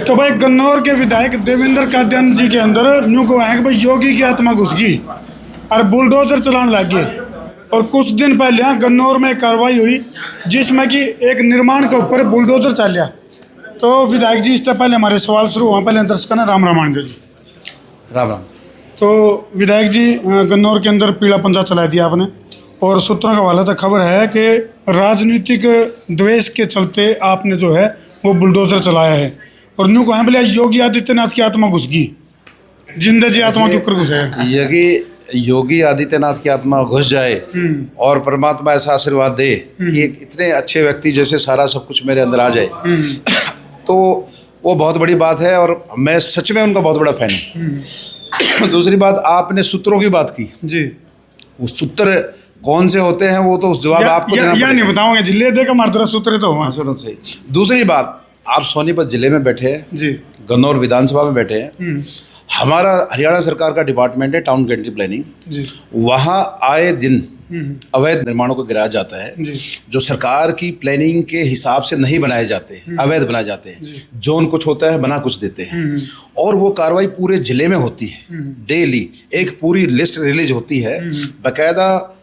तो भाई गन्नौर के विधायक देवेंद्र कादियान जी के अंदर न्यू को है कि भाई योगी की आत्मा घुस गई और बुलडोजर चलाने लग गए। और कुछ दिन पहले यहाँ गन्नौर में एक कार्रवाई हुई जिसमें कि एक निर्माण के ऊपर बुलडोजर चल गया। तो विधायक जी इससे पहले हमारे सवाल शुरू हुआ, पहले दर्शकों ने राम रामायण जी। राम राम। तो विधायक जी गन्नौर के अंदर पीला पंजा चला दिया आपने और सूत्रों का हवाला तक खबर है कि राजनीतिक द्वेष के चलते आपने जो है वो बुलडोजर चलाया है और न्यू को है बोले योगी आदित्यनाथ की आत्मा घुस गई। जिंदा जी आत्मा के ऊपर घुसे योगी आदित्यनाथ की आत्मा घुस जाए और परमात्मा ऐसा आशीर्वाद दे कि एक इतने अच्छे व्यक्ति जैसे सारा सब कुछ मेरे अंदर आ जाए तो वो बहुत बड़ी बात है और मैं सच में उनका बहुत बड़ा फैन हूँ। दूसरी बात, आपने सूत्रों की बात की जी, वो सूत्र कौन से होते हैं वो तो उस जवाब आपको देना पड़ेगा। नहीं बताऊंगा जिले देगा मारदरा सूत्र तो हुआ। सुनो सही। दूसरी बात, आप सोनीपत जिले में बैठे हैं जी, गन्नौर विधानसभा में बैठे हैं। हमारा हरियाणा सरकार का डिपार्टमेंट है टाउन कैंट्री प्लानिंग जी, वहाँ आए दिन अवैध निर्माणों को गिराया जाता है जो सरकार की प्लानिंग के हिसाब से नहीं बनाए जाते, अवैध बनाए जाते हैं। जोन कुछ होता है, बना कुछ देते हैं और वो कार्रवाई पूरे जिले में होती है। डेली एक पूरी लिस्ट रिलीज होती है, बाकायदा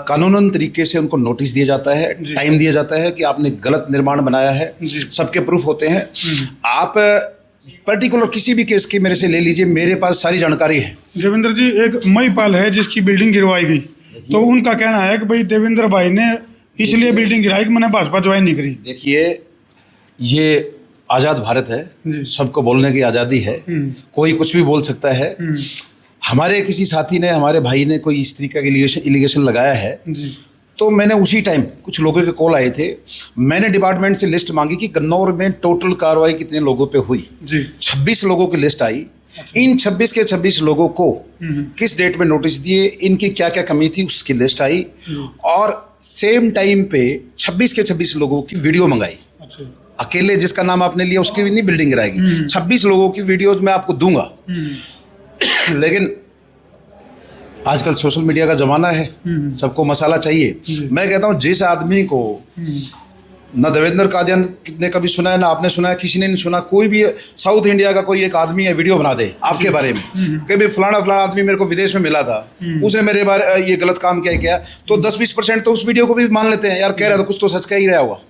कानूनन तरीके से उनको नोटिस दिया जाता है, टाइम दिया जाता है कि आपने गलत निर्माण बनाया है, सबके प्रूफ होते हैं। आप पर्टिकुलर किसी भी केस की मेरे से ले लीजिए, मेरे पास सारी जानकारी है। देवेंद्र जी, एक महिपाल है जिसकी बिल्डिंग गिरवाई गई, तो उनका कहना है कि भाई देवेंद्र भाई ने इसलिए बिल्डिंग गिराई कि मैंने भाजपा ज्वाइन नहीं करी। देखिए, ये आज़ाद भारत है, सबको बोलने की आज़ादी है, कोई कुछ भी बोल सकता है। हमारे किसी साथी ने, हमारे भाई ने कोई इस तरीके का इलिगेशन लगाया है तो मैंने उसी टाइम, कुछ लोगों के कॉल आए थे, मैंने डिपार्टमेंट से लिस्ट मांगी कि गन्नौर में टोटल कार्रवाई कितने लोगों पे हुई जी। 26 लोगों की लिस्ट आई। इन 26 के 26 लोगों को किस डेट में नोटिस दिए, इनकी क्या क्या कमी थी उसकी लिस्ट आई और सेम टाइम पे 26 के 26 लोगों की वीडियो मंगाई। अकेले जिसका नाम आपने लिया उसकी भी नहीं बिल्डिंग गिराएगी, 26 लोगों की वीडियोज मैं आपको दूंगा। लेकिन आजकल सोशल मीडिया का जमाना है, सबको मसाला चाहिए। मैं कहता हूँ जिस आदमी को न देवेंद्र कादियान ने कभी सुना है, ना आपने सुना है, किसी ने नहीं सुना, कोई भी साउथ इंडिया का कोई एक आदमी है वीडियो बना दे आपके बारे में कि भाई फलाना आदमी मेरे को विदेश में मिला था, उसने मेरे बारे ये गलत काम किया, तो 10-20% तो उस वीडियो को भी मान लेते हैं, यार कह रहा था कुछ तो सच का ही रहा होगा।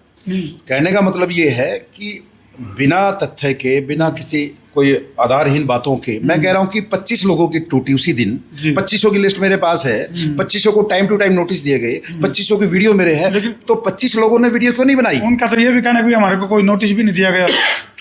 कहने का मतलब ये है कि बिना तथ्य के, बिना किसी कोई आधारहीन बातों के, मैं कह रहा हूँ कि 25 लोगों की टूटी उसी दिन। 2500 की लिस्ट मेरे पास है, 2500 को टाइम टू टाइम नोटिस दिए गए, 2500 की वीडियो मेरे है, तो 25 लोगों ने वीडियो क्यों नहीं बनाई? उनका तो ये भी कहना है कि हमारे को कोई नोटिस भी नहीं दिया गया।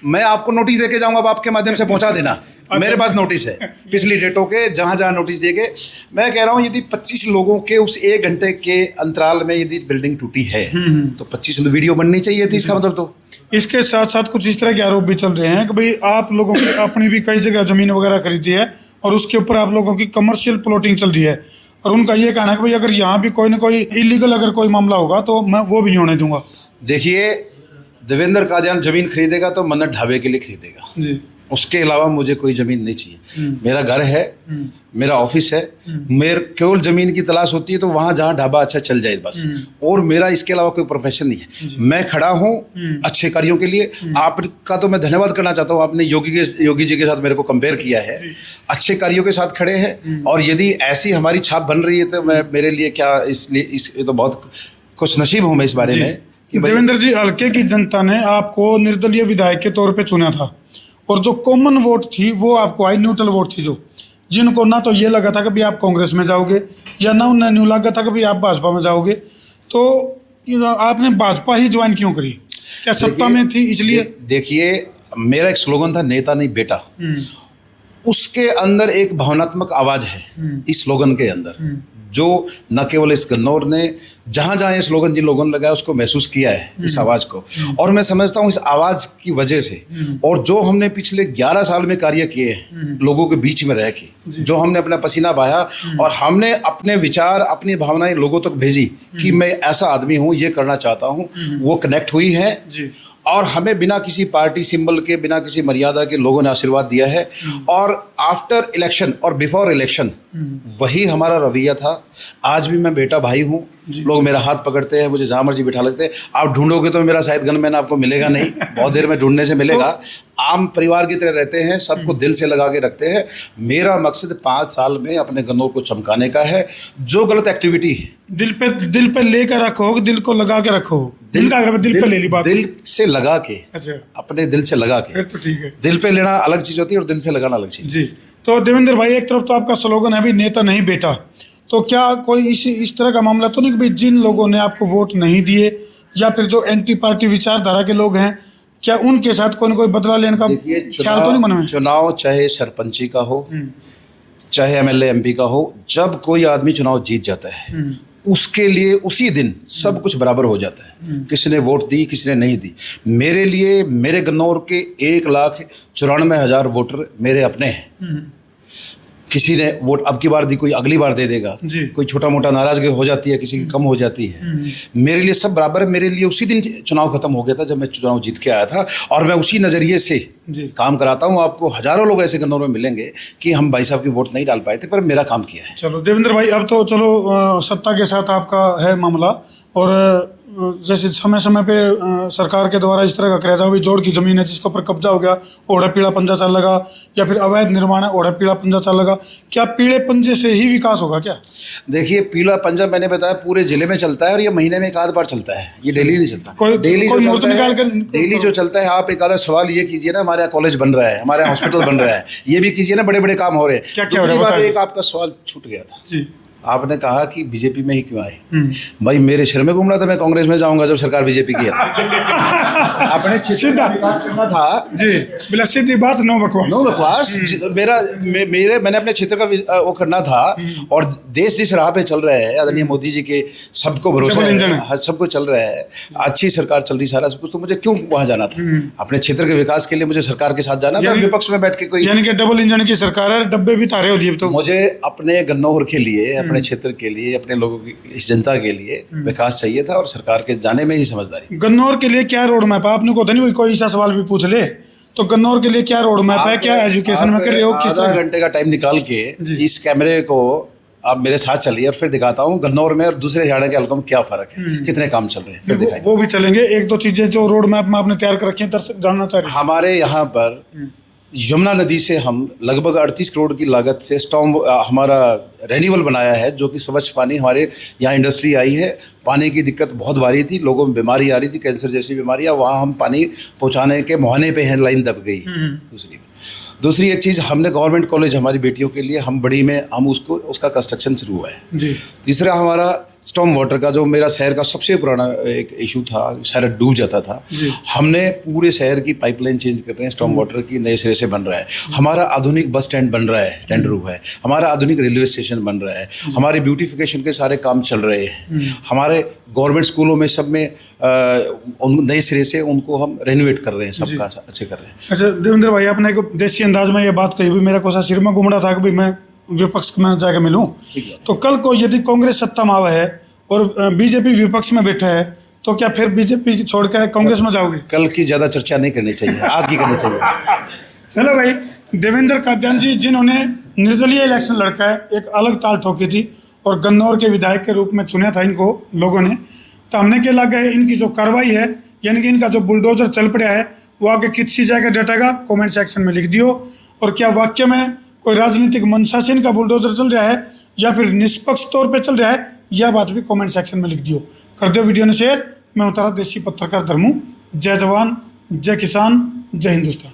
मैं आपको नोटिस देके जाऊंगा, अब आपके माध्यम से पहुंचा देना। मेरे पास नोटिस है पिछली डेटों के, जहां जहां नोटिस दिए गए। मैं कह रहा हूं यदि 25 लोगों के उस 1 घंटे के अंतराल में यदि बिल्डिंग टूटी है तो 25 वीडियो बननी चाहिए थी। इसका मतलब तो इसके साथ साथ कुछ इस तरह के आरोप भी चल रहे हैं कि भाई आप लोगों की अपनी भी कई जगह जमीन वगैरह खरीदी है और उसके ऊपर आप लोगों की कमर्शियल प्लॉटिंग चल रही है और उनका ये कहना है कि भाई अगर यहाँ भी कोई ना कोई इलीगल अगर कोई मामला होगा तो मैं वो भी नहीं होने दूंगा। देखिए, देवेंद्र कादियान जमीन खरीदेगा तो मन्नत ढाबे के लिए खरीदेगा जी, उसके अलावा मुझे कोई ज़मीन नहीं चाहिए। मेरा घर है, मेरा ऑफिस है, मेरे केवल ज़मीन की तलाश होती है तो वहाँ जहाँ ढाबा अच्छा चल जाए बस, और मेरा इसके अलावा कोई प्रोफेशन नहीं है। मैं खड़ा हूँ अच्छे कार्यों के लिए। आपका तो मैं धन्यवाद करना चाहता हूँ, आपने योगी जी के साथ मेरे को कंपेयर किया है, अच्छे कार्यों के साथ खड़े हैं और यदि ऐसी हमारी छाप बन रही है तो मैं, मेरे लिए क्या, इसलिए तो बहुत खुश नसीब हूँ मैं इस बारे में। देवेंद्र जी, हल्के की जनता ने आपको निर्दलीय विधायक के तौर पे चुना था और जो कॉमन वोट थी वो आपको आई, न्यूट्रल वोट थी, जो जिनको ना तो ये लगा था कि भी आप कांग्रेस में जाओगे या ना उन्हें न्यू लगा था कि भी आप भाजपा में जाओगे, तो आपने भाजपा ही ज्वाइन क्यों करी? क्या सत्ता में थी इसलिए? देखिए, मेरा एक स्लोगन था, नेता नहीं बेटा। उसके अंदर एक भावनात्मक आवाज़ है इस स्लोगन के अंदर, जो न केवल इस गन्नौर ने, जहाँ जहाँ ये स्लोगन जिन लोगों ने लगाया उसको महसूस किया है इस आवाज़ को, और मैं समझता हूँ इस आवाज़ की वजह से और जो हमने पिछले 11 साल में कार्य किए हैं लोगों के बीच में रह के, जो हमने अपना पसीना बहाया और हमने अपने विचार, अपनी भावनाएं लोगों तक भेजी कि मैं ऐसा आदमी हूँ, ये करना चाहता हूँ, वो कनेक्ट हुई है और हमें बिना किसी पार्टी सिंबल के, बिना किसी मर्यादा के लोगों ने आशीर्वाद दिया है। और आफ्टर इलेक्शन और बिफोर इलेक्शन वही हमारा रवैया था। आज भी मैं बेटा भाई हूँ, लोग मेरा हाथ पकड़ते हैं, मुझे जहाँ मर्जी बिठा लगते हैं। आप ढूंढोगे तो मेरा शायद गनमैन आपको मिलेगा नहीं, बहुत देर में ढूंढने से मिलेगा। आम परिवार की तरह रहते हैं, सबको दिल से लगा के रखते हैं। मेरा मकसद 5 साल में अपने गन्नौर को चमकाने का है। जो गलत एक्टिविटी दिल पे लेकर रखो, दिल को लगा के रखो। दिल पे ले ली बात, दिल से लगा के, अच्छा, अपने दिल से लगा के। फिर तो ठीक है। दिल पे लेना अलग चीज होती है और दिल से लगाना अलग चीज। जी, तो देवेंद्र भाई, एक तरफ तो आपका स्लोगन है भी नेता नहीं बेटा, तो क्या कोई इस तरह का मामला तो नहीं कि भाई जिन लोगों ने आपको वोट नहीं दिए या फिर जो एंटी पार्टी विचारधारा के लोग हैं, क्या उनके साथ कोई न कोई बदला लेने का ख्याल तो नहीं मन में? चुनाव चाहे सरपंची का हो, चाहे एमएलए एमपी का हो, जब कोई आदमी चुनाव जीत जाता है उसके लिए उसी दिन सब कुछ बराबर हो जाता है। किसी ने वोट दी, किसी ने नहीं दी। मेरे लिए, मेरे गन्नौर के 1,94,000 वोटर मेरे अपने हैं। किसी ने वोट अब की बार दी, कोई अगली बार दे देगा, कोई छोटा मोटा नाराजगी हो जाती है, किसी की कम हो जाती है। मेरे लिए सब बराबर है। मेरे लिए उसी दिन चुनाव खत्म हो गया था जब मैं चुनाव जीत के आया था, और मैं उसी नज़रिए से काम कराता हूँ। आपको हजारों लोग ऐसे गन्नौर में मिलेंगे कि हम भाई साहब की वोट नहीं डाल पाए थे, पर मेरा काम किया है। चलो देवेंद्र भाई, अब तो चलो सत्ता के साथ आपका है मामला, और जैसे समय समय पे सरकार के द्वारा इस तरह का कराया था, भी जोड़ की ज़मीन है जिसके ऊपर कब्जा हो गया, ओढ़ा पीला पंजा चल लगा, या फिर अवैध निर्माण है, ओढ़ा पीला पंजा चल लगा। क्या पीले पंजे से ही विकास होगा क्या? देखिए, पीला पंजा मैंने बताया पूरे जिले में चलता है, और ये महीने में एक आध बार चलता है, ये डेली नहीं चलता। डेली जो चलता है, आप एक आधा सवाल ये कीजिए ना, हमारे यहाँ कॉलेज बन रहा है, हमारे यहाँ हॉस्पिटल बन रहा है, ये भी कीजिए ना, बड़े बड़े काम हो रहे हैं। क्या हो रहा है? एक आपका सवाल छूट गया था, आपने कहा कि बीजेपी में ही क्यों आए। भाई, मेरे सिर में घूम रहा था मैं कांग्रेस में जाऊंगा जब सरकार बीजेपी की है। आपने सीधा करना था जी, बिल्कुल सीधी बात, नो बकवास। मैंने अपने क्षेत्र का वो करना था, और देश जिस राह पे चल रहा है आदरणीय मोदी जी के, सबको भरोसा है, सबको चल रहा है, अच्छी सरकार चल रही, सारा सब कुछ, तो मुझे क्यों वहाँ जाना था? अपने क्षेत्र के विकास के लिए मुझे सरकार के साथ जाना था, विपक्ष में बैठ के कोई, यानी कि डबल इंजन की सरकार है, डब्बे भी तारे हो लिए। तो मुझे अपने गन्नौर के लिए, अपने क्षेत्र के लिए, अपने लोगों की, इस जनता के लिए विकास चाहिए था, और सरकार के जाने में ही समझदारी। गन्नौर के लिए क्या रोड मैप है? आपने को नहीं कोई ऐसा सवाल भी पूछ ले तो गन्नौर के लिए क्या रोड मैप है, क्या एजुकेशन में कर रहे हो, किस आधा घंटे का टाइम निकाल के इस कैमरे को आप मेरे साथ चलिए, और फिर दिखाता हूँ गन्नौर में और दूसरे हरियाणा के हल्कों में क्या फर्क है, कितने काम चल रहे हैं, फिर दिखाएंगे। वो भी चलेंगे। एक दो चीजें जो रोड मैप में आपने तैयार कर रखी हैं, दर्शक जानना चाह रहे हैं। हमारे यहाँ पर यमुना नदी से हम लगभग 38 करोड़ की लागत से स्टॉर्म हमारा रेन्यूअल बनाया है, जो कि स्वच्छ पानी, हमारे यहाँ इंडस्ट्री आई है, पानी की दिक्कत बहुत भारी थी, लोगों में बीमारी आ रही थी, कैंसर जैसी बीमारियाँ, वहाँ हम पानी पहुँचाने के मुहाने पे हैं, लाइन दब गई। दूसरी एक चीज़, हमने गवर्नमेंट कॉलेज हमारी बेटियों के लिए, हम बड़ी में हम उसका कंस्ट्रक्शन शुरू हुआ है जी। तीसरा, हमारा स्टॉर्म वाटर का, जो मेरा शहर का सबसे पुराना एक इशू था, शहर डूब जाता था, हमने पूरे शहर की पाइपलाइन चेंज कर रहे हैं, स्टॉर्म वाटर की नए सिरे से बन रहा है। हमारा आधुनिक बस स्टैंड बन रहा है, टेंडर हुआ है। हमारा आधुनिक रेलवे स्टेशन बन रहा है। हमारे ब्यूटिफिकेशन के सारे काम चल रहे हैं। हमारे गवर्नमेंट स्कूलों में सब में नए सिरे से उनको हम रेनोवेट कर रहे हैं, सबका अच्छे कर रहे हैं। अच्छा देवेंद्र भाई, आपने एक देसी अंदाज में ये बात कही हुई, मेरा कोसा सिर में घूम रहा था कि भाई मैं विपक्ष में जाकर मिलूं, तो कल को यदि कांग्रेस सत्ता में आवा है और बीजेपी विपक्ष में बैठा है, तो क्या फिर बीजेपी छोड़ कर कांग्रेस में जाओगे? कल की ज़्यादा चर्चा नहीं करनी चाहिए, आज की करनी चाहिए। चलो भाई, देवेंद्र कादयान जी, जिन्होंने निर्दलीय इलेक्शन लड़का है, एक अलग ताल ठोकी थी और गन्नौर के विधायक के रूप में चुना था इनको लोगों ने, तो हमने क्या लगा है इनकी जो कार्रवाई है, यानी कि इनका जो बुलडोजर चल पड़ा है, वो आगे कितनी जगह डटेगा, कमेंट सेक्शन में लिख दियो। और क्या वाक्य में कोई राजनीतिक मंशा से इनका बुलडोजर चल रहा है या फिर निष्पक्ष तौर पे चल रहा है, यह बात भी कमेंट सेक्शन में लिख दियो। कर दो वीडियो ने शेयर। मैं उतारा देसी पत्रकार धर्मू। जय जवान, जय किसान, जय हिंदुस्तान।